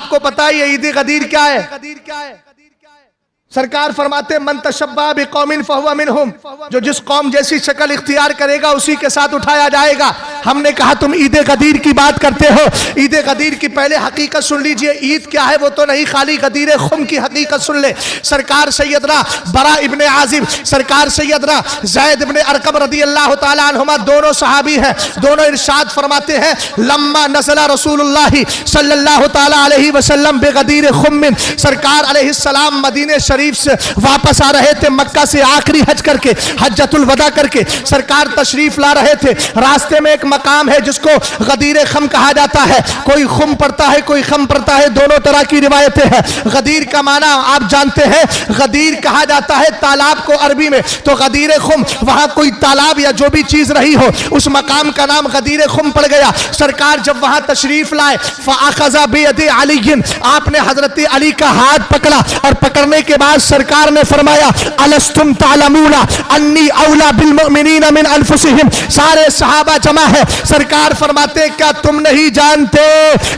آپ کو پتا ہے یہ عید غدیر کیا ہے؟ سرکار فرماتے من تشبہ بقوم فہو منہم، جو جس قوم جیسی شکل اختیار کرے گا اسی کے ساتھ اٹھایا جائے گا۔ ہم نے کہا تم عید غدیر کی بات کرتے ہو، عید غدیر کی پہلے حقیقت سن لیجئے، عید کیا ہے وہ تو نہیں، خالی غدیر خم کی حقیقت سن لے۔ سرکار سیدنا برا ابن عازب، سرکار سیدنا زید ابن ارقم رضی اللہ تعالی عنہما، دونوں صحابی ہیں، دونوں ارشاد فرماتے ہیں لما نزل رسول اللہ صلی اللہ تعالی علیہ وسلم بغدیر خم، سرکار علیہ السلام مدینہ شریف سے واپس آ رہے تھے، مکہ سے آخری حج کر کے، حجۃ الوداع کر کے سرکار تشریف لا رہے تھے۔ راستے میں ایک مقام ہے جس کو غدیر خم کہا جاتا ہے، کوئی خم پڑتا ہے کوئی خم پڑتا ہے، دونوں طرح کی روایتیں ہیں۔ غدیر کا معنی آپ جانتے ہیں، غدیر کہا جاتا ہے تالاب کو عربی میں، تو غدیر خم وہاں کوئی تالاب یا جو بھی چیز رہی ہو اس مقام کا نام غدیر خم پڑ گیا۔ سرکار جب وہاں تشریف لائے فَأَخَذَ بِيَدِ عَلِيٍّ، آپ نے حضرت علی کا ہاتھ پکڑا، اور پکڑنے کے بعد سرکار نے فرمایا الستم تعلمون انی اولا بالمؤمنین من انفسہم، سارے صحابہ جمع ہے، سرکار فرماتے کیا تم نہیں جانتے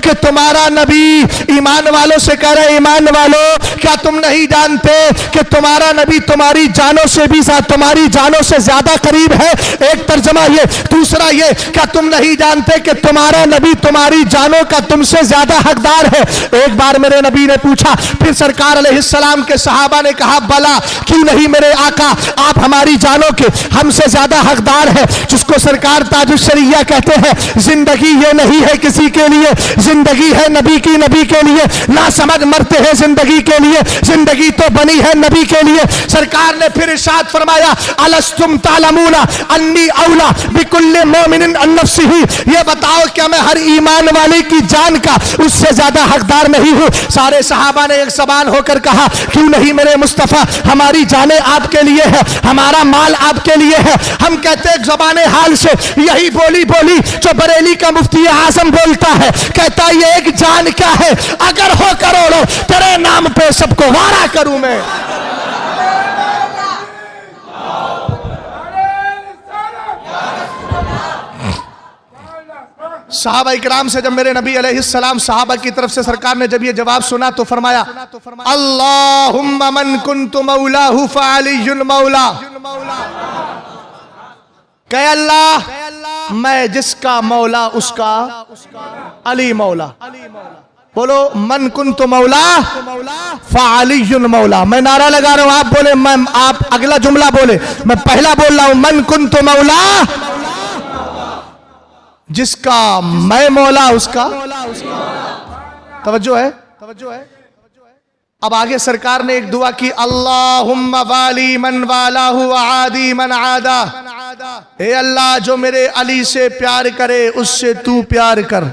کہ تمہارا نبی، ایمان والوں سے کہہ رہے ایمان والوں، کیا تم نہیں جانتے کہ تمہارا نبی تمہاری جانوں سے بھی تمہاری جانوں سے زیادہ قریب ہے؟ ایک ترجمہ یہ، دوسرا یہ کیا تم نہیں جانتے کہ تمہارا نبی تمہاری جانوں کا تم سے زیادہ حقدار ہے؟ ایک بار میرے نبی نے پوچھا، پھر سرکار علیہ السلام کے صحابہ نے کہا بلا کیوں نہیں میرے آقا، آپ ہماری جانوں کے ہم سے زیادہ حقدار ہے، جس کو سرکار تاج الشریعہ کہتے ہیں۔ زندگی یہ نہیں ہے کسی کے لیے، زندگی ہے نبی کی، نبی کے لیے نہ سمجھ مرتے ہیں زندگی کے لیے، زندگی تو بنی ہے نبی کے لیے۔ سرکار نے پھر ارشاد فرمایا الستم تعلمون انی اولا بکل مومن عن نفسہ، یہ بتاؤ کیا میں ہر ایمان والے کی جان کا اس سے زیادہ حقدار نہیں ہوں؟ سارے صحابہ نے ایک زبان ہو کر کہا کیوں نہیں میرے مصطفیٰ، ہماری جانیں آپ کے لیے ہے، ہمارا مال آپ کے لیے ہے۔ ہم کہتے ہیں زبان حال سے یہی بولی بولی جو بریلی کا مفتی اعظم بولتا ہے، کہتا ہے یہ ایک جان کیا ہے، اگر ہو کروڑوں تیرے نام پہ سب کو وارا کروں میں۔ صحابہ اکرام سے جب میرے نبی علیہ السلام صحابہ کی طرف سے سرکار نے جب یہ جواب سنا تو فرمایا اللہم من کنت مولاہ فعلی مولا، کہ اللہ میں جس کا مولا اس کا علی مولا۔ بولو من کنت مولا فعلی مولا، میں نعرہ لگا رہا ہوں، آپ بولے، آپ اگلا جملہ بولے، میں پہلا بول رہا ہوں من کنت مولا، جس کا میں مولا اس کا توجہ ہے۔ اب آگے سرکار نے ایک دعا کی اللہم والی من والہ وعادی من عادا، اے اللہ جو میرے علی سے پیار کرے اس سے تو پیار کر،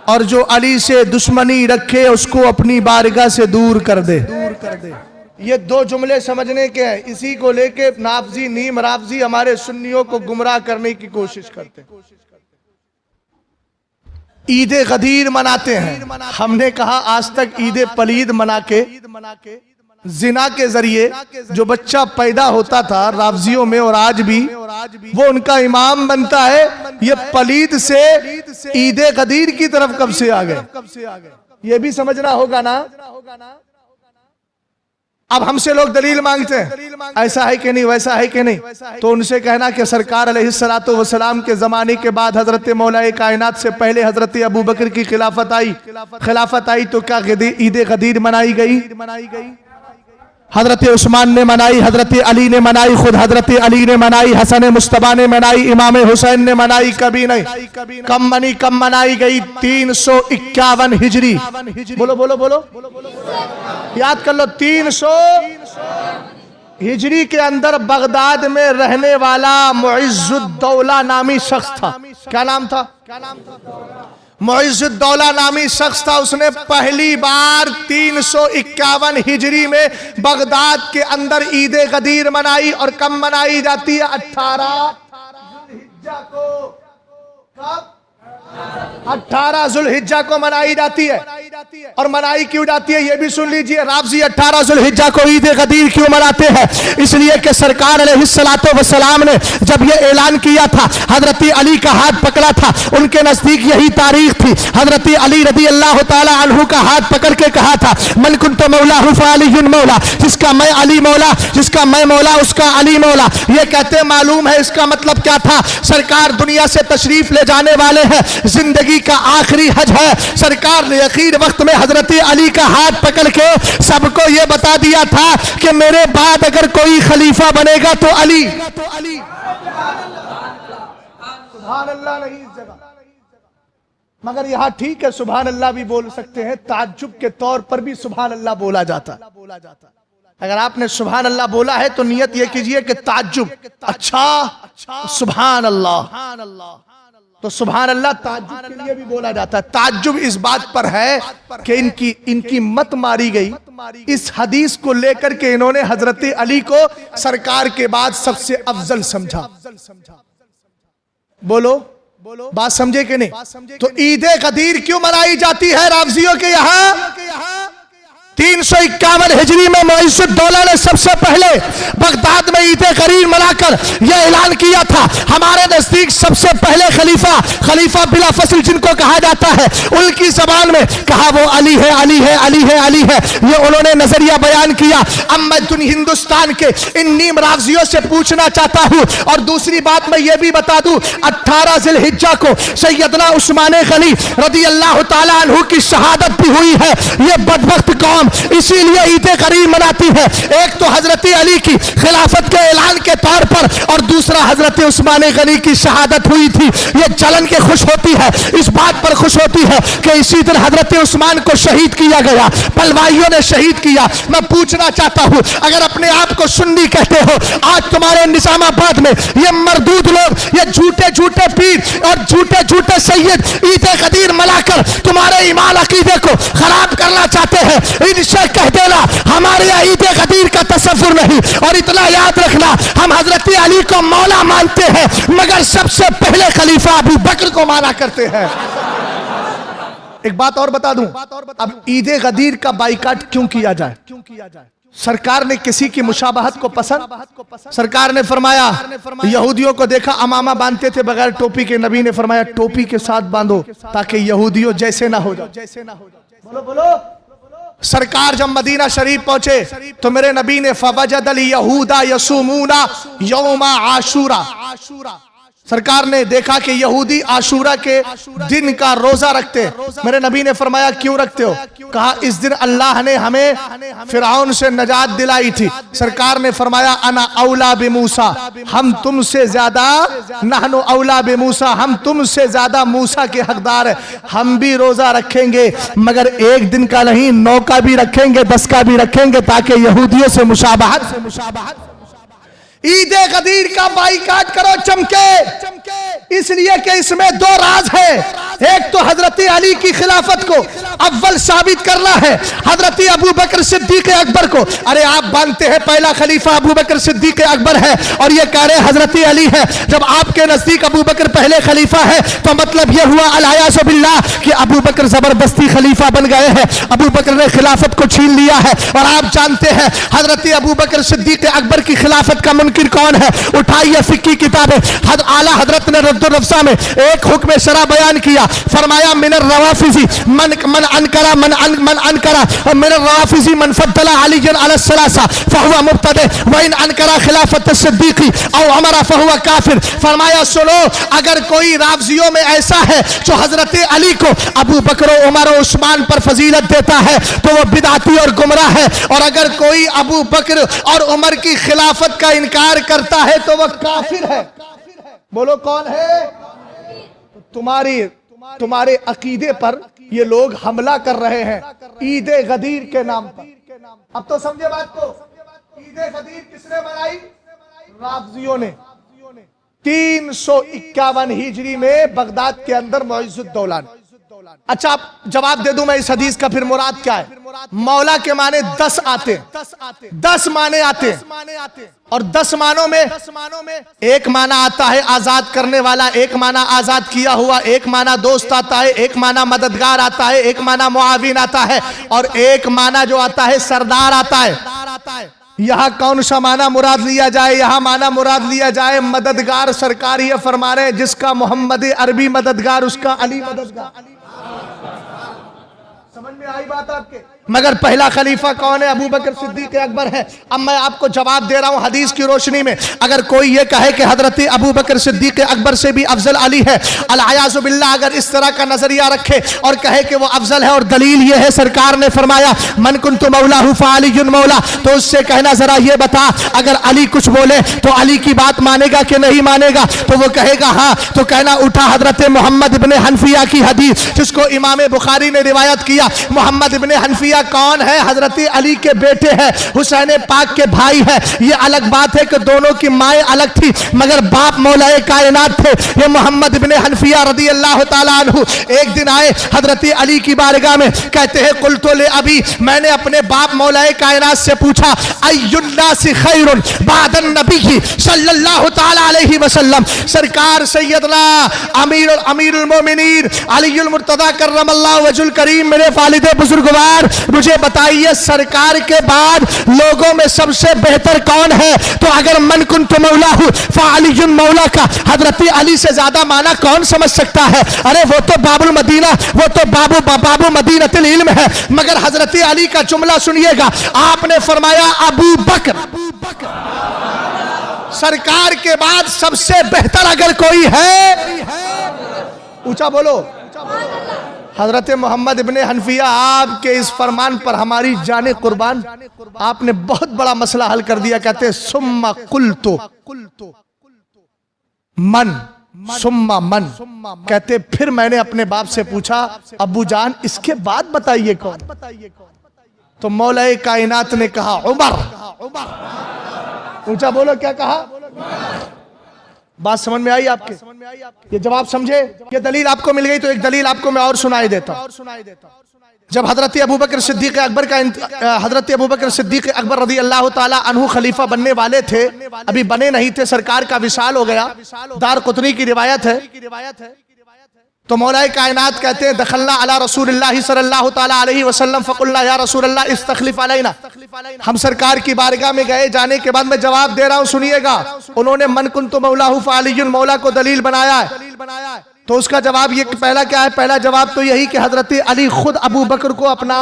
اور جو علی سے دشمنی رکھے اس کو اپنی بارگاہ سے دور کر دے۔ یہ دو جملے سمجھنے کے ہیں، اسی کو لے کے نافذی نیم رافضی ہمارے سنیوں کو گمراہ کرنے کی کوشش کرتے ہیں۔ عید غدیر مناتے ہیں، ہم نے کہا آج تک عید پلید منا کے زنا کے ذریعے جو بچہ پیدا ہوتا تھا رافضیوں میں اور آج بھی وہ ان کا امام بنتا ہے، یہ پلید سے عید غدیر کی طرف کب سے آ گئے؟ یہ بھی سمجھنا ہوگا نا۔ اب ہم سے لوگ دلیل مانگتے ہیں ایسا ہے کہ نہیں ویسا ہے کہ نہیں، تو ان سے کہنا کہ سرکار علیہ السلام کے زمانے کے بعد حضرت مولا کائنات سے پہلے حضرت ابو بکر کی خلافت آئی تو کیا عید غدیر منائی گئی؟ حضرت عثمان نے منائی، حضرت علی نے منائی، خود حضرت علی نے منائی، حسن مصطفیٰ نے منائی، امام حسین نے منائی، کبھی نہیں۔ کم منائی گئی 351 ہجری، بولو بولو بولو یاد کر لو، 300 ہجری کے اندر بغداد میں رہنے والا معز الدولہ نامی شخص تھا۔ کیا نام تھا؟ معز الدولہ نامی شخص تھا، اس نے پہلی بار 351 ہجری میں بغداد کے اندر عید غدیر منائی، اور کب منائی جاتی ہے؟ 18 ذوالحجہ کو منائی جاتی ہے۔ اور منائی کیوں جاتی ہے یہ بھی سن لیجئے. رافضی 18 ذوالحجہ کو عید غدیر کیوں مناتے ہیں؟ اس لیے کہ سرکار علیہ الصلوۃ والسلام نے جب یہ اعلان کیا تھا، حضرت علی کا ہاتھ پکڑا تھا، ان کے نزدیک یہی تاریخ تھی. حضرت علی رضی اللہ تعالی عنہ کا ہاتھ پکڑ کے کہا تھا من کنت مولا فعلی مولا، جس کا میں علی مولا، جس کا میں مولا اس کا علی مولا. یہ کہتے معلوم ہے اس کا مطلب کیا تھا؟ سرکار دنیا سے تشریف لے جانے والے ہیں، زندگی کا آخری حج ہے. سرکار نے اخیر وقت میں حضرت علی کا ہاتھ پکڑ کے سب کو یہ بتا دیا تھا کہ میرے بعد اگر کوئی خلیفہ بنے گا تو علی. سبحان اللہ نہیں اس جگہ، مگر یہاں ٹھیک ہے سبحان اللہ بھی بول سکتے ہیں، تعجب کے طور پر بھی سبحان اللہ بولا جاتا. اگر آپ نے سبحان اللہ بولا ہے تو نیت یہ کیجئے کہ تعجب اچھا سبحان اللہ، تو سبحان اللہ تعجب کے لیے بھی بولا جاتا ہے. تعجب اس بات پر ہے کہ ان کی مت ماری گئی اس حدیث کو لے کر کے انہوں نے حضرت علی کو سرکار کے بعد سب سے افضل سمجھا. بولو بات سمجھے کہ نہیں؟ تو عید غدیر کیوں منائی جاتی ہے رافضیوں کے یہاں؟ 351 ہجری میں معز الدولہ نے سب سے پہلے بغداد میں عید غدیر منا کر یہ اعلان کیا تھا ہمارے نزدیک سب سے پہلے خلیفہ بلا فصل جن کو کہا جاتا ہے، ان کی زبان میں کہا وہ علی ہے علی ہے علی ہے علی ہے. یہ انہوں نے نظریہ بیان کیا. اب میں ہندوستان کے ان نیم رافضیوں سے پوچھنا چاہتا ہوں، اور دوسری بات میں یہ بھی بتا دوں 18 ذی الحجہ کو سیدنا عثمان غنی رضی اللہ تعالیٰ عنہ کی شہادت بھی ہوئی ہے. یہ بدبخت قوم اسی لیے عید غدیر مناتی ہے، ایک تو حضرت علی کی خلافت کے اعلان کے طور پر، اور دوسرا حضرت عثمان غنی کی شہادت ہوئی تھی. یہ جلن کے خوش ہوتی ہے، اس بات پر خوش ہوتی ہے کہ اسی دن حضرت عثمان کو شہید کیا گیا، پلوائیوں نے شہید کیا. میں پوچھنا چاہتا ہوں اگر اپنے آپ کو سنی کہتے ہو، آج تمہارے نظام آباد میں یہ مردود لوگ، یہ جھوٹے پیر اور جھوٹے سید عید غدیر منا کر تمہارے ایمان عقیدے کو خراب کرنا چاہتے ہیں. ان سے کہہ دینا ہمارے عید غدیر کا تصور نہیں. اور اتنا یاد رکھنا ہم حضرت علی کو مولا مانتے ہیں مگر سب سے پہلے خلیفہ ابو بکر کو مانا کرتے ہیں. ایک بات اور بتا دوں، اب عید غدیر کا بائیکاٹ کیوں کیا جائے؟ سرکار نے کسی کی مشابہت کو پسند، سرکار نے فرمایا یہودیوں کو دیکھا امامہ باندھتے تھے بغیر ٹوپی کے، نبی نے فرمایا ٹوپی کے ساتھ باندھو تاکہ یہودیوں جیسے نہ ہو جاؤ. بولو. سرکار جب مدینہ شریف پہنچے تو میرے نبی نے فوجد الیہود یصومون یوم عاشورہ، سرکار نے دیکھا کہ یہودی عاشورہ کے دن کا روزہ رکھتے. میرے نبی نے فرمایا کیوں رکھتے ہو؟ کہا اس دن اللہ نے ہمیں فرعون سے نجات دلائی تھی. سرکار نے فرمایا انا اولا بموسیٰ، ہم تم سے زیادہ، نحن اولا بموسیٰ، ہم تم سے زیادہ موسیٰ کے حقدار ہیں. ہم بھی روزہ رکھیں گے مگر ایک دن کا نہیں، 9 کا بھی رکھیں گے، 10 کا بھی رکھیں گے تاکہ یہودیوں سے مشابہت. عید غدیر کا بائیکاٹ کرو چمکے، اس لیے کہ اس میں 2 راز ہے. ایک تو حضرت علی کی خلافت کو اول ثابت کرنا ہے، حضرت ابو بکر صدیق اکبر کو. ارے آپ مانتے ہیں پہلا خلیفہ ابو بکر صدیق اکبر ہے اور یہ کہہ رہے حضرت علی ہے. جب آپ کے نزدیک ابو بکر پہلے خلیفہ ہے تو مطلب یہ ہوا الیاذ باللہ کہ ابو بکر زبردستی خلیفہ بن گئے ہیں، ابو بکر نے خلافت کو چھین لیا ہے. اور آپ جانتے ہیں حضرت ابو بکر صدیق اکبر کی خلافت کا منکر کون ہے؟ اٹھائیے فقہی کتابیں. اعلیٰ حضرت نے رد الرفسہ میں ایک حکم شرع بیان کیا، فرمایا من الروافض من انکر من الروافض من فضل علی علی الثلاثہ فهو مبتدع وان انکر خلافت الصدیق او عمر فهو کافر. فرمایا سنو، اگر کوئی رافضیوں میں ایسا ہے جو حضرت علی کو ابو بکر و عمر و عثمان پر فضیلت دیتا ہے تو وہ بدعتی اور گمراہ ہے، اور اگر کوئی ابو بکر اور عمر کی خلافت کا انکار کرتا ہے تو وہ کافر ہے. بولو کون ہے؟ تمہارے عقیدے پر یہ لوگ حملہ کر رہے ہیں عید غدیر کے نام پر. اب تو سمجھے بات کو. عید غدیر کس نے منائی؟ رافضیوں نے. 351 ہجری میں بغداد کے اندر معز الدولہ نے. اچھا جواب دے دوں میں اس حدیث کا، پھر مراد کیا ہے؟ مولا کے معنی 10 آتے، 10 معنی آتے، اور 10 معنوں میں ایک معنی آتا ہے آزاد کرنے والا، ایک معنی آزاد کیا ہوا، ایک معنی دوست آتا ہے، ایک معنی مددگار آتا ہے، ایک معنی معاون آتا ہے، اور ایک معنی جو آتا ہے سردار آتا ہے۔ یہاں کون سا معنی مراد لیا جائے؟ یہاں معنی مراد لیا جائے مددگار۔ سرکار یہ فرما رہے ہیں جس کا محمد عربی مددگار اس کا علی مددگار۔ سمجھ میں آئی بات آپ کے؟ مگر پہلا خلیفہ کون ہے؟ ابو بکر صدیق اکبر ہے۔ اب میں آپ کو جواب دے رہا ہوں حدیث کی روشنی میں۔ اگر کوئی یہ کہے کہ حضرت ابو بکر صدیق اکبر سے بھی افضل علی ہے، العیاذ باللہ، اگر اس طرح کا نظریہ رکھے اور کہے کہ وہ افضل ہے اور دلیل یہ ہے سرکار نے فرمایا من کنت مولاہ فعلی مولا، تو اس سے کہنا ذرا یہ بتا اگر علی کچھ بولے تو علی کی بات مانے گا کہ نہیں مانے گا؟ تو وہ کہے گا ہاں، تو کہنا اٹھا حضرت محمد ابن حنفیہ کی حدیث جس کو امام بخاری نے روایت کیا۔ محمد ابن حنفیہ کون ہے؟ حضرت علی کے بیٹے ہیں، حسین پاک کے بھائی ہے۔ یہ الگ بات ہے کہ دونوں کی مائیں الگ تھی مگر باپ مولا کائنات تھے۔ یہ محمد ابن حنفیہ رضی اللہ تعالیٰ عنہ ایک دن آئے حضرت علی کی بارگاہ میں، کہتے ہیں قلت لأبی، میں نے اپنے باپ مولا کائنات سے پوچھا ای الناس خیر بعد النبی صلی اللہ تعالیٰ علیہ وسلم، سرکار سیدنا امیر المومنین علی المرتضی کرم اللہ وجہ الکریم، میرے والد بزرگوار، مجھے بتائیے سرکار کے بعد لوگوں میں سب سے بہتر کون ہے؟ تو اگر من کنت مولاہ فعلی مولا کا حضرت علی سے زیادہ معنی کون سمجھ سکتا ہے؟ ارے وہ تو باب المدینہ، وہ تو بابو مدینہ العلم ہے۔ مگر حضرت علی کا جملہ سنیے گا، آپ نے فرمایا ابو بکر، سرکار کے بعد سب سے بہتر اگر کوئی ہے، اونچا بولو، حضرت محمد ابن حنفیہ، آپ کے اس فرمان پر ہماری جان قربان۔ آپ نے بہت بڑا مسئلہ حل کر دیا۔ کہتے ثم قلت من، ثم من، کہتے پھر میں نے اپنے باپ سے پوچھا ابو جان اس کے بعد بتائیے کون؟ تو مولا کائنات نے کہا عمر۔ اونچا بولو، کیا کہا؟ بات سمجھ میں آئی آپ کے؟ یہ جواب سمجھے؟ یہ دلیل آپ کو مل گئی تو ایک دلیل آپ کو میں اور سنائی دیتا ہوں۔ جب حضرت ابو بکر صدیق اکبر رضی اللہ تعالی عنہ خلیفہ بننے والے تھے، ابھی بنے نہیں تھے، سرکار کا وصال ہو گیا، دار قطنی کی روایت ہے، تو مولا کائنات کہتے ہیں دخلنا علی رسول اللہ صلی اللہ تعالیٰ علیہ وسلم فقلنا یا رسول اللہ استخلف علینا، ہم سرکار کی بارگاہ میں گئے، جانے کے بعد میں جواب دے رہا ہوں سنیے گا، انہوں نے من کنت مولاہ فعلی مولا کو دلیل بنایا ہے۔ تو اس کا جواب یہ پہلا کیا ہے؟ پہلا جواب تو یہی کہ حضرت علی خود ابو بکر کو اپنا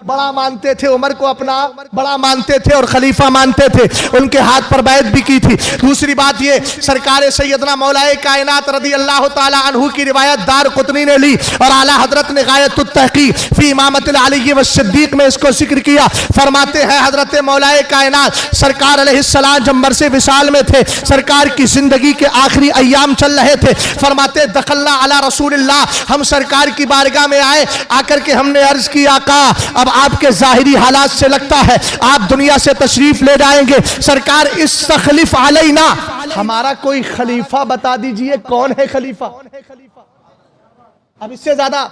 بڑا مانتے تھے، عمر کو اپنا بڑا مانتے تھے اور خلیفہ مانتے تھے، ان کے ہاتھ پر بیعت بھی کی تھی۔ دوسری بات یہ سرکار سیدنا مولا کائنات رضی اللہ تعالی عنہ کی روایت دار قطنی نے لی اور اعلیٰ حضرت نے غایت التحقیق فی امامت العلی والصدیق میں اس کو ذکر کیا۔ فرماتے ہیں حضرت مولا کائنات سرکار علیہ السلام جب مرث وصال میں تھے، سرکار کی زندگی کے آخری ایام چل رہے تھے، فرماتے دخل علی رسول اللہ، ہم سرکار کی بارگاہ میں آئے، آ کر کے ہم نے عرض کی آقا اب آپ کے ظاہری حالات سے لگتا ہے آپ دنیا سے تشریف لے جائیں گے، سرکار استخلف علینا، ہمارا کوئی خلیفہ بتا دیجئے کون ہے خلیفہ؟ اب اس سے زیادہ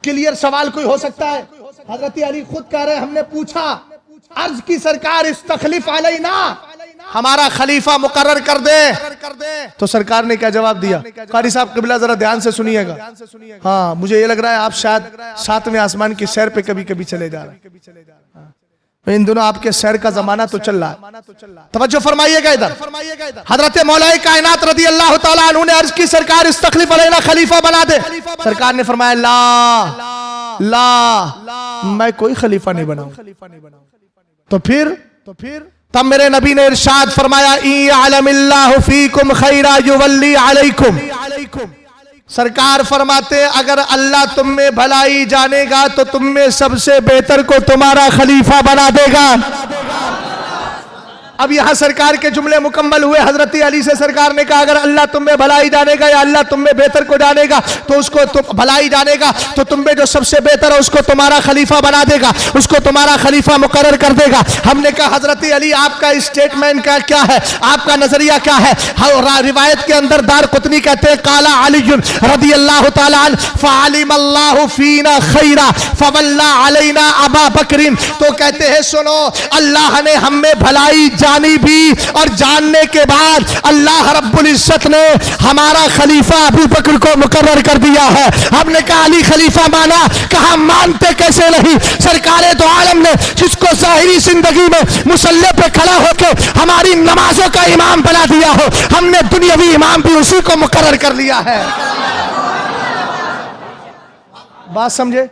کلیئر سوال کوئی ہو سکتا ہے؟ حضرت علی خود کہہ رہے ہم نے پوچھا، عرض کی سرکار استخلف علینا، ہمارا خلیفہ مقرر کر دے۔ تو سرکار نے کیا جواب دیا؟ قاری صاحب قبلہ ذرا دھیان سے سنیے گا، ہاں مجھے یہ لگ رہا ہے آپ شاید 7ویں آسمان کی سیر پہ کبھی کبھی چلے جا رہے ہیں، ان دنوں آپ کے سیر کا زمانہ تو چل رہا ہے، توجہ فرمائیے گا ادھر۔ حضرت مولا کائنات رضی اللہ تعالیٰ عنہ نے عرض کی سرکار استخلف علینا، خلیفہ بنا دے۔ سرکار نے فرمایا لا میں کوئی خلیفہ نہیں بناؤں۔ تو پھر تب میرے نبی نے ارشاد فرمایا اِعْلَمِ اللَّهُ فِيكُمْ خَيْرًا يُوَلِّي عَلَيْكُمْ، سرکار فرماتے ہیں اگر اللہ تم میں بھلائی جانے گا تو تم میں سب سے بہتر کو تمہارا خلیفہ بنا دے گا۔ اب یہاں سرکار کے جملے مکمل ہوئے. حضرت علی سے سرکار نے کہا اگر اللہ تم میں بھلائی جانے گا یا اللہ تم میں بہتر کو جانے گا تو اس کو بھلائی جانے گا تو تم میں جو سب سے بہتر ہے اس کو تمہارا خلیفہ بنا دے گا, اس کو تمہارا خلیفہ مقرر کر دے گا. ہم نے کہا حضرت علی آپ کا اسٹیٹمنٹ کیا ہے, آپ کا نظریہ کیا ہے؟ روایت کے اندر دارقطنی کہتے ہیں قال علی رضی اللہ تعالی عنہ فعلم اللہ فینا خیرا فولا علینا ابا بکر. تو کہتے ہیں سنو, اللہ نے ہم میں بھلائی جانی بھی اور جاننے کے بعد اللہ رب العزت نے ہمارا خلیفہ ابو بکر کو مقرر کر دیا ہے. ہم نے کہا علی خلیفہ مانا, کہا مانتے کیسے نہیں. سرکار دو عالم نے جس کو ظاہری زندگی میں مصلی پہ کھڑا ہو کے ہماری نمازوں کا امام بنا دیا ہو, ہم نے دنیاوی امام بھی اسی کو مقرر کر لیا ہے. بات سمجھے؟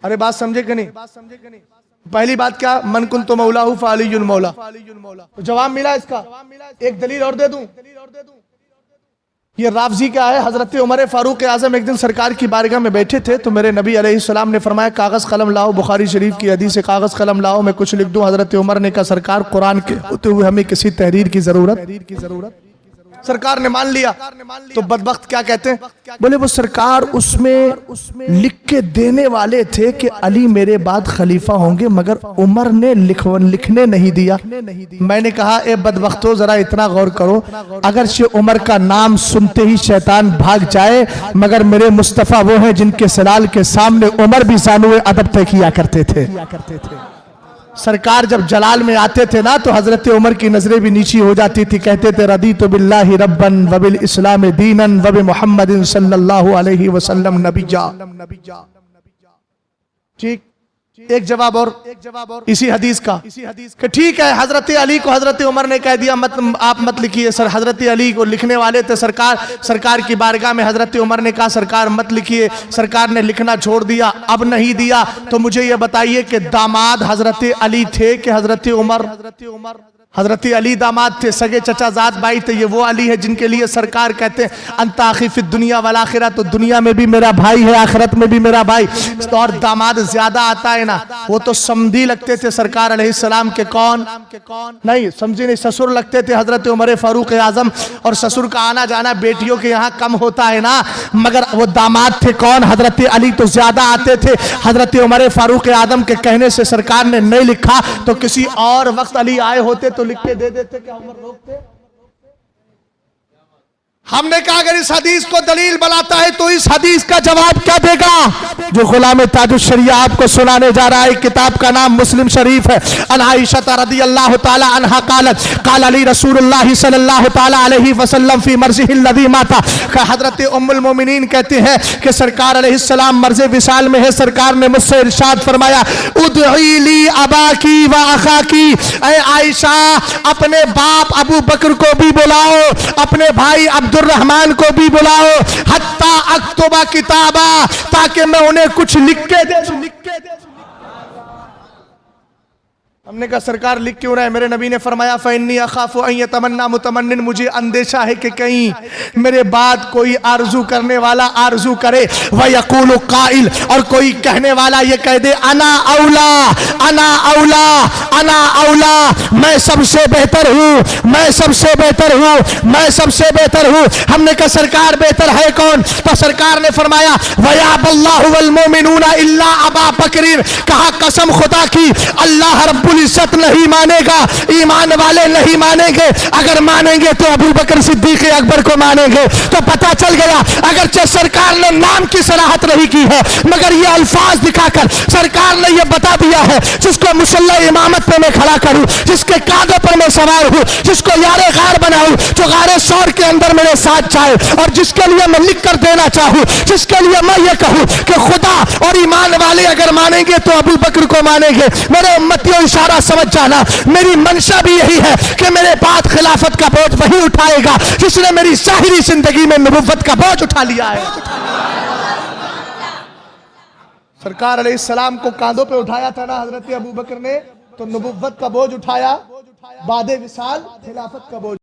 ارے بات سمجھے کہ نہیں؟ پہلی بات کیا, من کنت مولا فعلی مولا. تو جواب ملا اس کا. ایک دلیل اور دے دوں. یہ رافضی کیا ہے, حضرت عمر فاروق اعظم ایک دن سرکار کی بارگاہ میں بیٹھے تھے تو میرے نبی علیہ السلام نے فرمایا کاغذ قلم لاؤ, بخاری شریف کی حدیث ہے کاغذ قلم لاؤ میں کچھ لکھ دوں. حضرت عمر نے کہا سرکار قرآن کے ہوتے ہوئے ہمیں کسی تحریر کی ضرورت. سرکار نے مان لیا. تو بدبخت کیا کہتے ہیں, بولے وہ سرکار اس میں لکھ کے دینے والے تھے کہ علی میرے بعد خلیفہ ہوں گے مگر عمر نے لکھنے نہیں دیا. میں نے کہا اے بدبختو ذرا اتنا غور کرو, اگرچہ عمر کا نام سنتے ہی شیطان بھاگ جائے مگر میرے مصطفیٰ وہ ہیں جن کے سلال کے سامنے عمر بھی زانوے ادب طے کیا کرتے تھے. سرکار جب جلال میں آتے تھے نا تو حضرت عمر کی نظریں بھی نیچی ہو جاتی تھی, کہتے تھے رضیت باللہ ربا وبالاسلام دینا وبمحمد صلی اللہ علیہ وسلم نبیا. ٹھیک, ایک جواب اور اسی حدیث کا کہ ٹھیک ہے حضرت علی کو حضرت عمر نے کہہ دیا آپ مت لکھیے. سر حضرت علی کو لکھنے والے تھے سرکار کی بارگاہ میں. حضرت عمر نے کہا سرکار مت لکھیے. سرکار نے لکھنا چھوڑ دیا. اب نہیں دیا تو مجھے یہ بتائیے کہ داماد حضرت علی تھے کہ حضرت عمر؟ حضرت علی داماد تھے, سگے چچا زاد بھائی تھے. یہ وہ علی ہے جن کے لیے سرکار کہتے ہیں انت اخی فی الدنیا والآخرہ, تو دنیا میں بھی میرا بھائی ہے آخرت میں بھی میرا بھائی. اور داماد زیادہ آتا ہے نا, وہ تو سمدھی لگتے تھے سرکار علیہ السلام کے. کون نہیں سمجھی نہیں, سسر لگتے تھے حضرت عمر فاروق اعظم. اور سسر کا آنا جانا بیٹیوں کے یہاں کم ہوتا ہے نا, مگر وہ داماد تھے کون؟ حضرت علی. تو زیادہ آتے تھے. حضرت عمر فاروق اعظم کے کہنے سے سرکار نے نہیں لکھا, تو کسی اور وقت علی آئے ہوتے تو لکھ کے دے دیتے. کیا عمر روکتے؟ ہم نے کہا اگر اس حدیث کو دلیل بناتا ہے تو اس حدیث کا جواب کیا دے گا؟ جو غلام تاج الشریعہ آپ کو سنانے جا رہا ہے, کتاب کا نام مسلم شریف ہے. ان عائشہ رضی اللہ تعالی عنہا قالت قال علی رسول اللہ صلی اللہ تعالی علیہ وسلم فی مرضہ الذی مات. حضرت ام المومنین کہتے ہیں کہ سرکار علیہ السلام مرض وصال میں ہے. سرکار نے مجھ سے ارشاد فرمایا ادعی لی اباکی و اخاکی, اے عائشہ اپنے باپ ابو بکر کو بھی بلاؤ, اپنے بھائی عبد الرحمن کو بھی بلاؤ, حتی اکتبہ کتابہ, تاکہ میں انہیں کچھ لکھ کے دے دوں. ہم نے کہا سرکار لکھ کیوں رہے؟ میرے نبی نے فرمایا فَإِنِّي أَخَافُ أَن يَتَمَنَّى مُتَمَنٍ, مجھے اندیشہ ہے کہ کہیں میرے بعد کوئی آرزو کرنے والا آرزو کرے. وَيَقُولُ قَائِلْ, اور کوئی کہنے والا یہ کہہ دے انا اولا انا اولا انا اولا, میں سب سے بہتر ہوں, میں سب سے بہتر ہوں, میں سب سے بہتر ہوں. ہم نے کہا سرکار بہتر ہے کون؟ تو سرکار نے فرمایا وَيَابَ اللَّهُ وَالْمُؤْمِنُونَ إِلَّا أَبَا بَكْرٍ, کہا قسم خدا کی اللہ رب العزت نہیں مانے گا, ایمان والے نہیں مانیں گے. اگر مانیں گے تو ابو بکر صدیق اکبر کو مانیں گے. تو پتہ چل گیا اگرچہ سرکار نے نام کی صراحت نہیں کی ہے مگر یہ الفاظ دکھا کر سرکار نے یہ بتا دیا ہے جس کو مسلح امامت پہ میں کھڑا کروں, جس کے کاندھوں پر میں سوار ہوں, جس کو یار غار بناؤں, جو غار سور کے اندر میرے ساتھ جائے, اور جس کے لیے میں لکھ کر دینا چاہوں, جس کے لیے میں یہ کہوں کہ خدا اور ایمان والے اگر مانیں گے تو ابو بکر کو مانیں گے. میرے امتیوں اشارہ سمجھ جانا, میری منشا بھی یہی ہے کہ میرے بعد خلافت کا بوجھ وہی اٹھائے گا جس نے میری ظاہری زندگی میں نبوت کا بوجھ اٹھا لیا ہے. سرکار علیہ السلام کو کاندھوں پہ اٹھایا تھا نا حضرت ابو بکر نے, تو نبوت کا بوجھ اٹھایا, بعد وصال خلافت کا بوجھ.